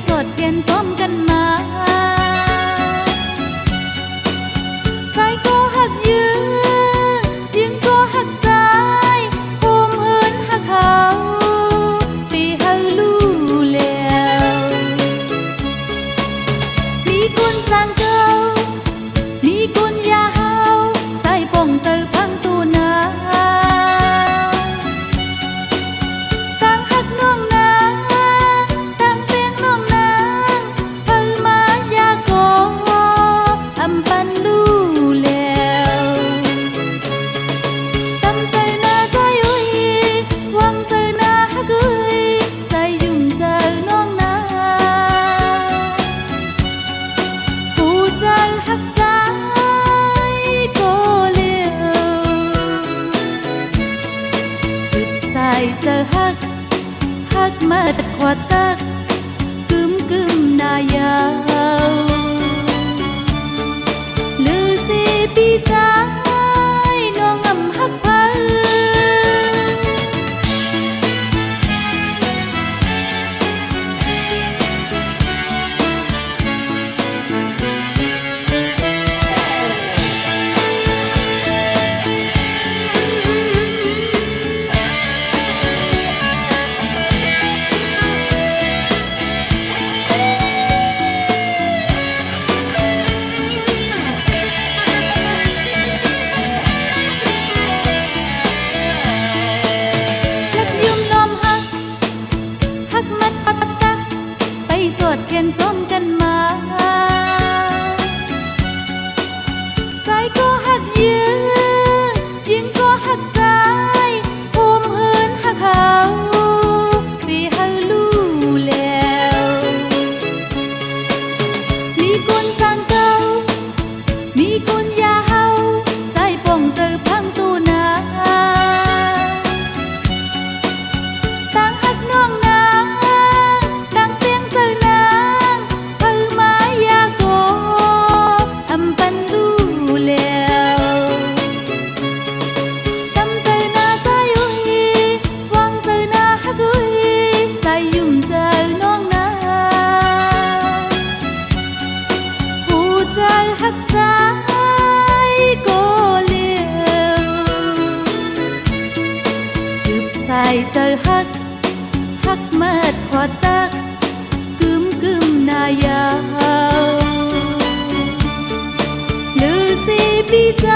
สดเพียนจมกันมาใครก็หักยืนยิงก็หักใจภูมิหืนหักเขาปีเฮาลู่แล้วมีกุนสร้างเก่ามีกุนยาเฮาใจป่งเจอพังตูนาตั้งหักน้องนาเจอฮักมาตัดขวาตักกึมนายาวลือสิปีใจน้องอำฮักพังสดเพียนจมกันมาใจก็หักยืนยิงก็หักใจภูมิหืนหักเขาปีเฮาลู่แล้วมีกุนสร้างเก่ามีกุนยาเฮาใจป่งเจอพังตูนาตั้งหักน้องนาหักใจก็เลี้ยวสืบสายเจอหักมาดขวาตักกึมนายาวลือสิปีใจ